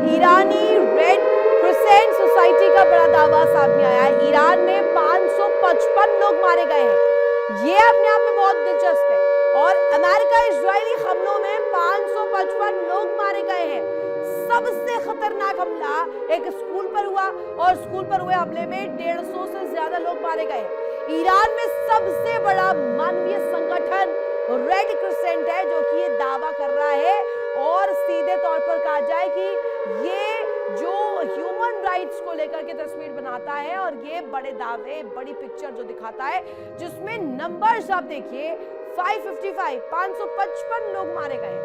ईरानी red crescent society का बड़ा दावा सामने आया है। ईरान में 555 लोग मारे गए हैं। ये अपने आप में बहुत दिलचस्प है। और अमेरिका इजरायली हमलों में 555 लोग मारे गए हैं। सबसे खतरनाक हमला एक स्कूल पर हुआ और स्कूल पर हुए हमले में 150 से ज्यादा लोग मारे गए। ईरान में सबसे बड़ा मानवीय संगठन रेड क्रिसेंट है जो कि ये दावा कर रहा है और सीधे तौर पर कहा जाए कि ये जो ह्यूमन राइट्स को लेकर के तस्वीर बनाता है और ये बड़े दावे, बड़ी पिक्चर जो दिखाता है जिसमें नंबर्स आप देखिए 555 लोग मारे गए।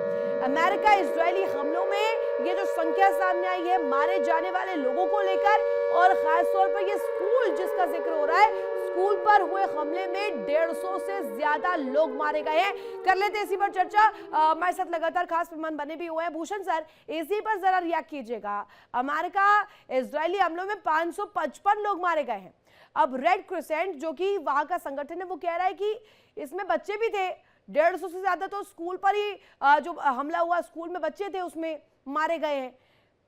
अमेरिका इजरायली हमलों में ये जो संख्या सामने आई है मारे जाने वाले लोगों को लेकर और खास तौर पर ये स्कूल जिसका जिक्र हो रहा है, स्कूल पर हुए हमले में 150 से ज्यादा लोग मारे गए हैं। कर लेते इसी पर चर्चा। हमारे साथ लगातार खास मेहमान बने भी हुए हैं। भूषण सर, इसी पर जरा रिएक्ट कीजिएगा। अमेरिका इजरायली हमलों में 555 लोग मारे गए हैं। अब रेड क्रिसेंट जो कि वहां का संगठन है वो कह रहा है कि इसमें बच्चे भी थे। 150 से ज्यादा तो स्कूल पर ही जो हमला हुआ स्कूल में बच्चे थे उसमें मारे गए हैं।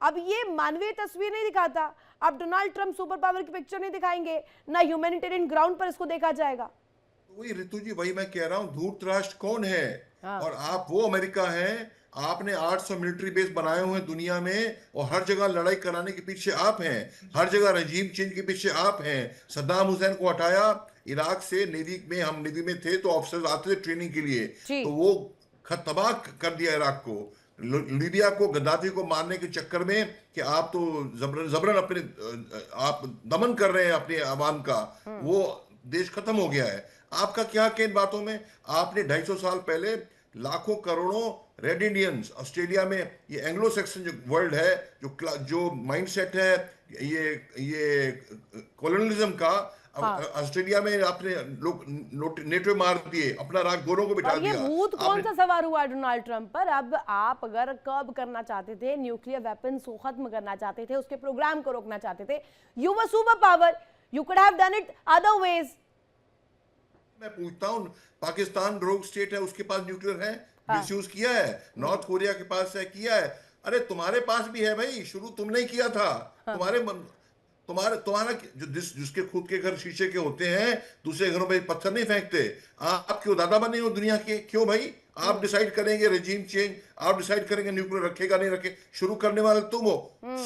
अब ये मानवीय तस्वीर नहीं दिखाता। अब डोनाल्ड ट्रंप सुपर पावर की पिक्चर नहीं दिखाएंगे, ना ह्यूमैनिटेरियन ग्राउंड पर इसको देखा जाएगा। वही ऋतु जी, वही मैं कह रहा हूँ, धूर्त राष्ट्र कौन है? हाँ। और आप वो अमेरिका है, आपने 800 मिलिट्री बेस बनाए हुए हैं दुनिया में और हर जगह लड़ाई कराने के पीछे आप हैं, हर जगह रजीम चेंज के पीछे आप हैं। सद्दाम हुसैन को हटाया इराक से, नेवी में, हम नेवी में थे तो ऑफिसर्स आते थे ट्रेनिंग के लिए, तो वो तबाह कर दिया इराक को। लीबिया को, गद्दाफी को मारने के चक्कर में कि आप तो जबरन अपने आप दमन कर रहे हैं अपने आवाम का, वो देश खत्म हो गया है। आपका क्या इन बातों में? आपने 250 साल पहले लाखों करोड़ों रेड इंडियंस ऑस्ट्रेलिया में, ये एंग्लो सेक्सन जो वर्ल्ड है, जो माइंडसेट है ये कॉलोनियलिज्म का, ऑस्ट्रेलिया में आपने लोग नेटो मार दिए, अपना राज गोरों को बिठा दिया। ये भूत कौन सा सवार हुआ डोनाल्ड ट्रंप पर? अब आप अगर कर्ब करना चाहते थे, न्यूक्लियर वेपन्स को खत्म करना चाहते थे, उसके प्रोग्राम को रोकना चाहते थे, you were super power, you could have done it other ways. मैं पूछता हूं, पाकिस्तान रोग स्टेट है, उसके पास न्यूक्लियर है, मिसयूज किया है। नॉर्थ कोरिया के पास है, किया है। अरे तुम्हारे पास भी है भाई, शुरू तुमने ही किया था। तुम्हारा जिसके खुद के घर शीशे के होते हैं, दूसरे घरों में पत्थर नहीं फेंकते। आप क्यों दादा बने हो दुनिया के? क्यों भाई? आप डिसाइड करेंगे रेजिम चेंज, आप डिसाइड करेंगे न्यूक्लियर रखेगा नहीं रखे, शुरू करने वाले तुम हो।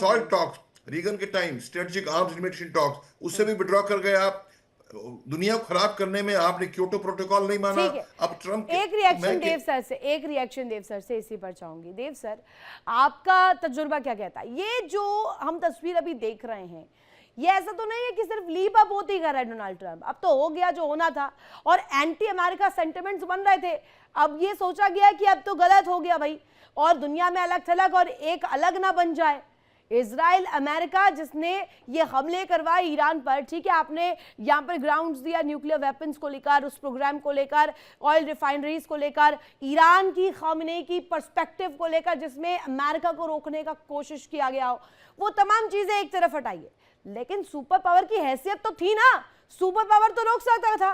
सॉल्ट टॉक्स रीगन के time, strategic arms limitation talks, उससे भी विड्रॉ कर गए आप। दुनिया को खराब करने में आपने क्योटो प्रोटोकॉल नहीं माना। अब ट्रम्प एक रिएक्शन देव सर से इसी पर चाहूंगी। देव सर, आपका तजुर्बा क्या कहता है? ये जो हम तस्वीर अभी देख रहे हैं, ये ऐसा तो नहीं है कि सिर्फ लीप अप होती कर रहा है डोनाल्ड ट्रंप। अब तो हो गया जो होना था और एंटी अमेरिका सेंटिमेंट्स बन रहे थे। अब ये सोचा गया कि अब तो गलत हो गया भाई और दुनिया में अलग थलग और एक अलग ना बन जाए। इजराइल अमेरिका जिसने ये हमले करवाए ईरान पर, ठीक है, आपने यहाँ पर ग्राउंड्स दिया न्यूक्लियर वेपन्स को लेकर, उस प्रोग्राम को लेकर, ऑयल रिफाइनरीज को लेकर, ईरान की खामने की पर्सपेक्टिव को लेकर जिसमें अमेरिका को रोकने का कोशिश किया गया हो, वो तमाम चीजें एक तरफ हटाइए, लेकिन सुपर पावर की हैसियत तो थी ना। सुपर पावर तो रोक सकता था।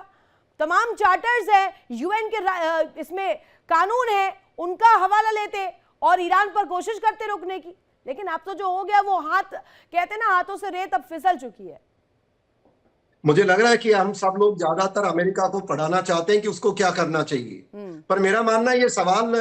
तमाम चार्टर्स है, यूएन के इसमें कानून है, उनका हवाला लेते और ईरान पर कोशिश करते रोकने की। लेकिन अब तो जो हो गया वो कहते हैं ना, हाथों से रेत अब फिसल चुकी है। मुझे लग रहा है कि हम सब लोग ज्यादातर अमेरिका को पढ़ाना चाहते हैं कि उसको क्या करना चाहिए, पर मेरा मानना है ये सवाल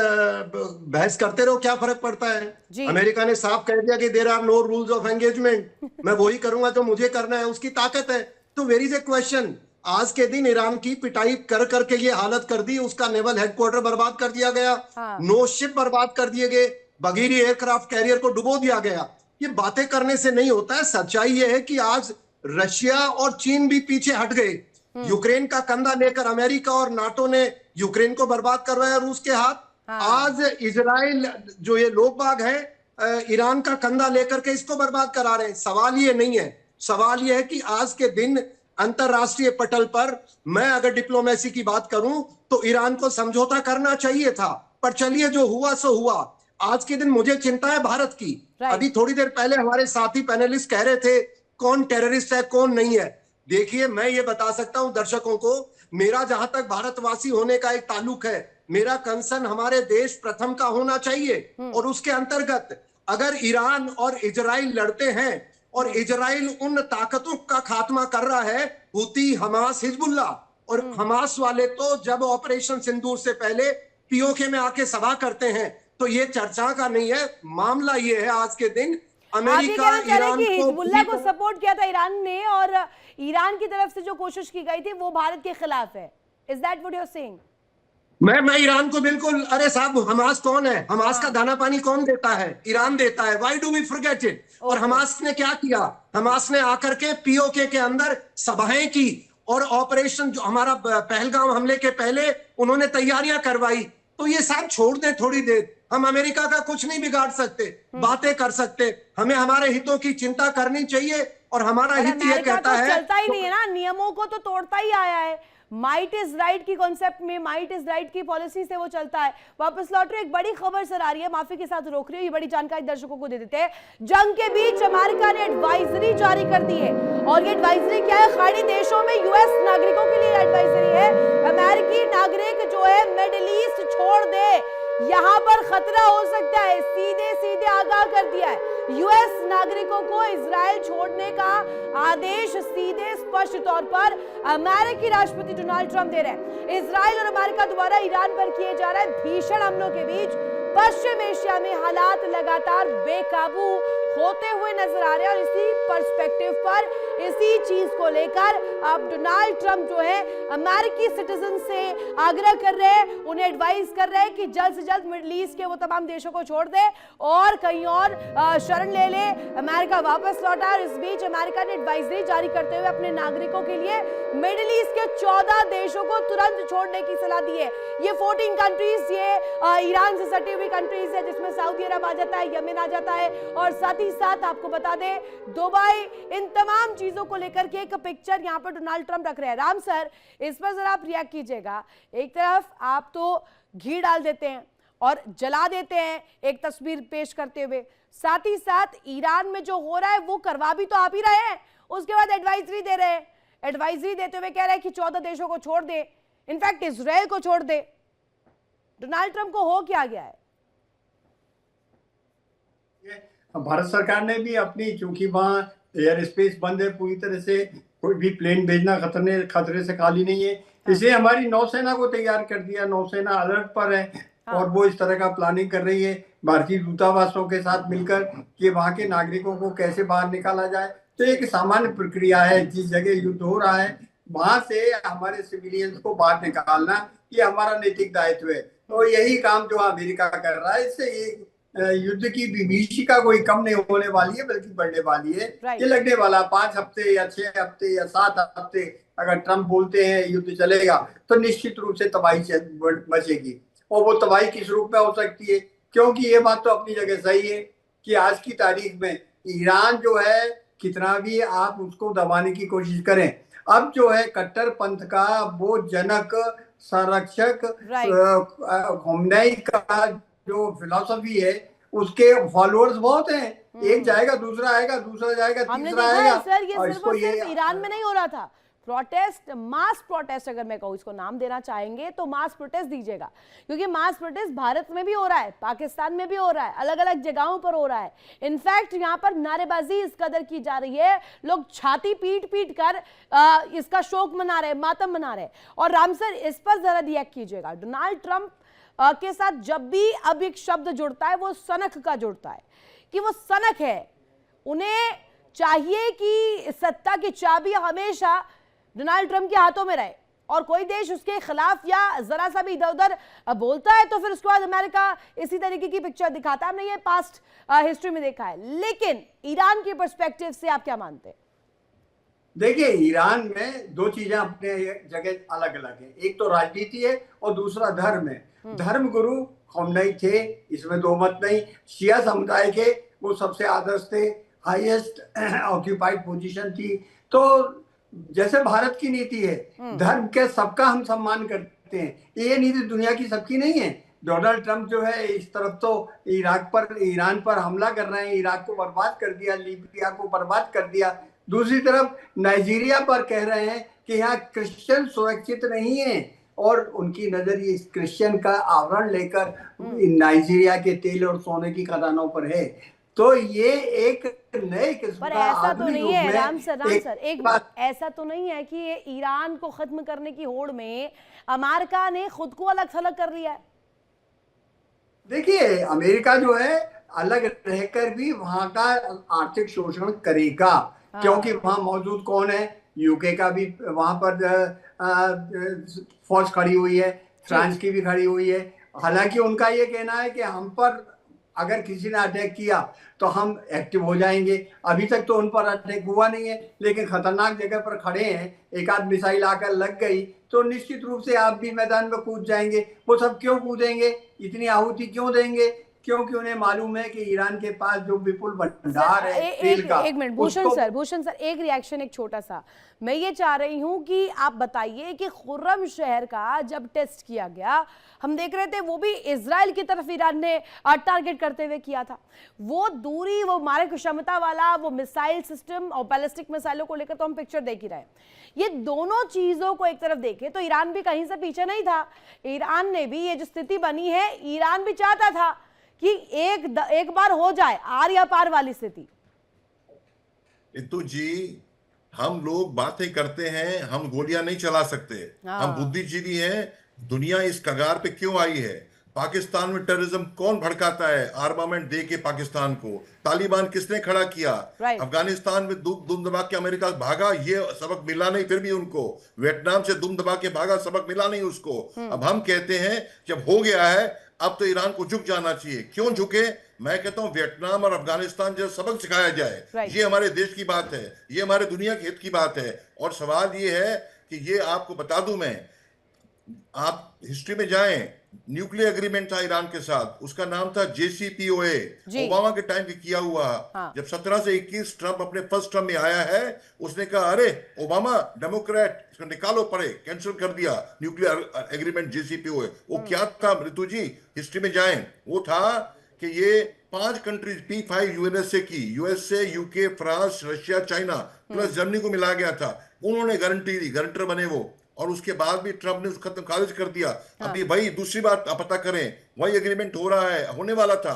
बहस करते रहो, क्या फर्क पड़ता है। अमेरिका ने साफ कह दिया कि there are no rules of engagement, मैं वही करूंगा जो मुझे करना है, उसकी ताकत है। तो वेयर इज ए क्वेश्चन? आज के दिन ईरान की पिटाई कर करके ये हालत कर दी, उसका नेवल हेडक्वार्टर बर्बाद कर दिया गया, नो शिप बर्बाद कर दिए गए, बगीरी एयरक्राफ्ट कैरियर को डुबो दिया गया। ये बातें करने से नहीं होता है। सच्चाई ये है कि आज रशिया और चीन भी पीछे हट गए। यूक्रेन का कंधा लेकर अमेरिका और नाटो ने यूक्रेन को बर्बाद करवाया रूस के हाथ। आज इजराइल जो ये लोग बाग है ईरान का कंधा लेकर के इसको बर्बाद करा रहे हैं। सवाल ये नहीं है, सवाल ये है कि आज के दिन अंतरराष्ट्रीय पटल पर मैं अगर डिप्लोमेसी की बात करूं तो ईरान को समझौता करना चाहिए था, पर चलिए जो हुआ सो हुआ। आज के दिन मुझे चिंता है भारत की। अभी थोड़ी देर पहले हमारे साथी पैनलिस्ट कह रहे थे कौन टेररिस्ट है कौन नहीं है। देखिए, मैं ये बता सकता हूं दर्शकों को, मेरा जहां तक भारतवासी होने का एक ताल्लुक है, मेरा कंसर्न हमारे देश प्रथम का होना चाहिए और उसके अंतर्गत अगर ईरान और इजराइल लड़ते हैं और इजराइल उन ताकतों का खात्मा कर रहा है, हुती, हमास, हिजबुल्लाह, और हमास वाले तो जब ऑपरेशन सिंदूर से पहले पीओके में आके सभा करते हैं, तो ये चर्चा का नहीं है। मामला ये है आज के दिन अमेरिका ईरान को हिजबुल्लाह को सपोर्ट किया था ईरान ने, और ईरान की तरफ से जो कोशिश की गई थी वो भारत के खिलाफ है। Is that what you are saying? मैं ईरान को बिल्कुल, अरे साहब, हमास कौन है? हमास का दाना पानी कौन देता है? ईरान देता है। Why do we forget it? और हमास ने क्या किया? हमास ने आकर के पीओके के अंदर सभाएं की, और ऑपरेशन जो हमारा पहलगाम हमले के पहले उन्होंने तैयारियां करवाई। तो ये सब छोड़ दें थोड़ी देर। हम अमेरिका का कुछ नहीं बिगाड़ सकते, बातें कर सकते। हमें हमारे हितों की चिंता करनी चाहिए, और हमारा हित ये कहता है, चलता ही नहीं है ना, नियमों को तो तोड़ता ही आया है। माइट इज राइट की कॉन्सेप्ट में, माइट इज राइट की पॉलिसी से वो चलता है। वापस लौट रहे, एक बड़ी खबर सर आ रही है, माफी के साथ रोक रही हूँ, ये बड़ी जानकारी दर्शकों को दे देते हैं। जंग के बीच अमेरिका ने एडवाइजरी जारी कर दी है, और ये एडवाइजरी क्या है? खाड़ी देशों में यूएस नागरिकों के लिए एडवाइजरी है। अमेरिकी नागरिक जो है मिडिल ईस्ट छोड़ दे, यहां पर खतरा हो सकता है, सीधे सीधे आगाह कर दिया है। यूएस नागरिकों को इजराइल छोड़ने का आदेश सीधे स्पष्ट तौर पर अमेरिकी राष्ट्रपति डोनाल्ड ट्रंप दे रहे हैं। इजराइल और अमेरिका द्वारा ईरान पर किए जा रहे भीषण हमलों के बीच पश्चिम एशिया में हालात लगातार बेकाबू होते हुए नजर आ रहे हैं, और इसी पर्सपेक्टिव पर, इसी चीज को लेकर अब डोनाल्ड ट्रंप जो है अमेरिकी सिटीजन से आग्रह कर रहे हैं, उन्हें एडवाइस कर रहे हैं कि जल्द से जल्द मिडिल ईस्ट के वो तमाम देशों को छोड़ दे और कहीं और शरण ले ले, अमेरिका वापस लौटा। और इस बीच अमेरिका ने एडवाइजरी जारी करते हुए अपने नागरिकों के लिए मिडिल ईस्ट के 14 देशों को तुरंत छोड़ने की सलाह दी है। ये 14 कंट्रीज, ये ईरान से सटी हुई कंट्रीज है, जिसमें सऊदी अरब आ जाता है, यमन आ जाता है, और साथ ही साथ आपको बता दें दुबई। इन तमाम चीजों को लेकर के एक पिक्चर यहां पर डोनाल्ड ट्रंप रख रहे हैं। राम सर, इस पर जरा आप रिएक्ट कीजिएगा। एक तरफ आप तो घी डाल देते हैं और जला देते हैं एक तस्वीर पेश करते हुए, साथ ही साथ ईरान में जो हो रहा है वो करवा भी तो आप ही रहे हैं, उसके बाद एडवाइजरी दे रहे हैं। एडवाइजरी देते हुए कह रहे हैं कि 14 देशों को छोड़ दे, इनफैक्ट इजराइल को छोड़ दे। डोनाल्ड ट्रंप को हो क्या गया है? भारत सरकार ने भी अपनी, चूंकि वहां एयर स्पेस बंद है पूरी तरह से, कोई भी प्लेन भेजना खतरे से खाली नहीं है, इसलिए हमारी नौसेना को तैयार कर दिया। नौसेना अलर्ट पर है और वो इस तरह का प्लानिंग कर रही है भारतीय दूतावासों के साथ मिलकर कि वहां के नागरिकों को कैसे बाहर निकाला जाए। तो एक सामान्य प्रक्रिया है, जिस जगह युद्ध हो रहा है वहां से हमारे सिविलियंस को बाहर निकालना ये हमारा नैतिक दायित्व है। तो यही काम जो अमेरिका कर रहा है, इससे युद्ध की विभीषिका कोई कम नहीं होने वाली है, बल्कि बढ़ने वाली है। ये लगने वाला 5 हफ्ते या 6 हफ्ते या 7 हफ्ते अगर ट्रंप बोलते हैं युद्ध चलेगा, तो निश्चित रूप से तबाही मचेगी। और वो तबाही किस रूप में हो सकती है? क्योंकि ये बात तो अपनी जगह सही है कि आज की तारीख में ईरान जो है, कितना भी आप उसको दबाने की कोशिश करें, अब जो है कट्टर पंथ का वो जनक, संरक्षक खोमेनी का जो फिलॉसफी है, उसके फॉलोअर्स बहुत हैं। एक जाएगा, दूसरा आएगा, दूसरा जाएगा, तीसरा आएगा। सर, ये सिर्फ ईरान में नहीं हो रहा था प्रोटेस्ट, मास प्रोटेस्ट, अगर मैं कहूँ इसको नाम देना चाहेंगे तो मास प्रोटेस्ट दीजिएगा, क्योंकि मास प्रोटेस्ट भारत में भी हो रहा है, पाकिस्तान में भी हो रहा है, अलग अलग जगहों पर हो रहा है। इनफैक्ट यहाँ पर नारेबाजी इस कदर की जा रही है, लोग छाती पीट पीट कर इसका शोक मना रहे, मातम मना रहे। और राम सर, इस पर जरा रिएक्ट कीजिएगा। डोनाल्ड ट्रंप के साथ जब भी अब एक शब्द जुड़ता है वो सनक का जुड़ता है, कि वो सनक है। उन्हें चाहिए कि सत्ता की चाबी हमेशा डोनाल्ड ट्रंप के हाथों में रहे, और कोई देश उसके खिलाफ या जरा सा भी इधर उधर बोलता है तो फिर उसके बाद अमेरिका इसी तरीके की पिक्चर दिखाता है। हमने ये पास्ट हिस्ट्री में देखा है। लेकिन ईरान के पर्सपेक्टिव से आप क्या मानते हैं? देखिए, ईरान में दो चीजें अपने जगह अलग अलग है, एक तो राजनीति है और दूसरा धर्म है। धर्म गुरु खोमेनी थे, इसमें दो मत नहीं। शिया समुदाय के वो सबसे आदर्श थे, हाईएस्ट ऑक्यूपाइड पोजीशन थी। तो जैसे भारत की नीति है, धर्म के सबका हम सम्मान करते हैं, ये नीति दुनिया की सबकी नहीं है। डोनाल्ड ट्रंप जो है इस तरफ तो ईरान पर हमला कर रहे हैं, इराक को बर्बाद कर दिया, लीबिया को बर्बाद कर दिया। दूसरी तरफ नाइजीरिया पर कह रहे हैं कि यहाँ क्रिश्चियन सुरक्षित नहीं है, और उनकी नजर ये क्रिश्चियन का आवरण लेकर नाइजीरिया के तेल और सोने की खदानों पर है। तो ये एक नए किस्म पर का ऐसा तो आधुनिक नहीं युग है में राम सर एक बात ऐसा तो नहीं है कि ये ईरान को खत्म करने की होड़ में अमेरिका ने खुद को अलग थलग कर लिया है। देखिए, अमेरिका जो है अलग रहकर भी वहां का आर्थिक शोषण करेगा, क्योंकि वहां मौजूद कौन है? यूके का भी वहां पर फौज खड़ी हुई है, फ्रांस की भी खड़ी हुई है। हालांकि उनका ये कहना है कि हम पर अगर किसी ने अटैक किया तो हम एक्टिव हो जाएंगे। अभी तक तो उन पर अटैक हुआ नहीं है, लेकिन खतरनाक जगह पर खड़े हैं, एक आध मिसाइल आकर लग गई तो निश्चित रूप से आप भी मैदान में कूद जाएंगे। वो सब क्यों कूदेंगे, इतनी आहुति क्यों देंगे? क्योंकि उन्हें मालूम है कि ईरान के पास जो विपुल भंडार है तेल का। एक मिनट भूषण सर एक रिएक्शन, एक छोटा सा। मैं ये चाह रही हूं कि आप बताइए कि खुर्रम शहर का जब टेस्ट किया गया, हम देख रहे थे वो भी इजराइल की तरफ ईरान ने टारगेट करते हुए किया था। वो दूरी, वो मारक क्षमता वाला वो मिसाइल सिस्टम और बैलिस्टिक मिसाइलों को लेकर तो हम पिक्चर देख ही रहे हैं। ये दोनों चीजों को एक तरफ देखें तो ईरान भी कहीं से पीछे नहीं था। ईरान ने भी, ये जो स्थिति बनी है, ईरान भी चाहता था कि एक बार हो जाए आर या पार वाली स्थिति। रितु जी, हम लोग बातें करते हैं, हम गोलियां नहीं चला सकते। हम बुद्धिजीवी हैं। दुनिया इस कगार पे क्यों आई है? पाकिस्तान में टेररिज्म कौन भड़काता है आर्मामेंट दे के पाकिस्तान को? तालिबान किसने खड़ा किया? अफगानिस्तान में दुम दबा के अमेरिका भागा, ये सबक मिला नहीं फिर भी उनको। वियतनाम से दुम दबा के भागा, सबक मिला नहीं उसको। अब हम कहते हैं जब हो गया है अब तो ईरान को झुक जाना चाहिए। क्यों झुके? मैं कहता हूं वियतनाम और अफगानिस्तान जो सबक सिखाया जाए। ये हमारे देश की बात है, ये हमारे दुनिया के हित की बात है। और सवाल ये है कि ये आपको बता दूं मैं, आप हिस्ट्री में जाएं, न्यूक्लियर एग्रीमेंट था ईरान के साथ, उसका नाम था JCPOA, ओबामा के टाइम पे किया हुआ। जब 17 से 21 ट्रंप अपने फर्स्ट टर्म में आया है, उसने कहा अरे ओबामा डेमोक्रेट, इसको निकालो पड़े, कैंसिल कर दिया न्यूक्लियर एग्रीमेंट JCPOA। वो क्या था ऋतु जी? हिस्ट्री में जाएं, वो था कि ये 5 कंट्रीज P5 यूएसए की, USA, UK, France, Russia, China plus Germany को मिला गया था। उन्होंने गारंटी दी, गारंटर बने वो, और उसके बाद भी ट्रंप ने उसको खत्म खारिज कर दिया। अभी भाई दूसरी बात आप पता करें, वही एग्रीमेंट हो रहा है, होने वाला था,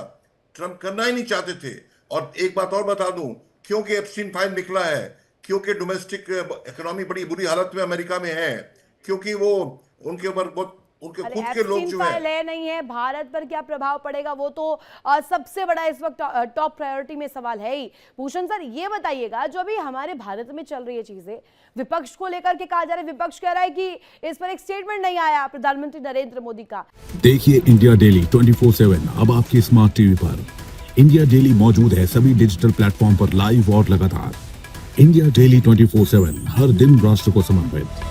ट्रंप करना ही नहीं चाहते थे। और एक बात और बता दूं, क्योंकि एप्स्टीन फाइल निकला है, क्योंकि डोमेस्टिक इकोनॉमी बड़ी बुरी हालत में अमेरिका में है, क्योंकि वो उनके ऊपर बहुत उनके खुद के लोग जो है नहीं है, भारत पर क्या प्रभाव पड़ेगा वो तो सबसे बड़ा इस वक्त टॉप प्रायोरिटी में सवाल है ही। भूषण सर ये बताइएगा, जो अभी हमारे भारत में चल रही है चीजें, विपक्ष को लेकर के कहा जा रहा है, विपक्ष कह रहा है कि इस पर एक स्टेटमेंट नहीं आया प्रधानमंत्री नरेंद्र मोदी का। देखिए इंडिया डेली 24/7 अब आपकी स्मार्ट टीवी पर। इंडिया डेली मौजूद है सभी डिजिटल प्लेटफॉर्म पर लाइव और लगातार। इंडिया डेली 24/7 हर दिन राष्ट्र को समर्पित।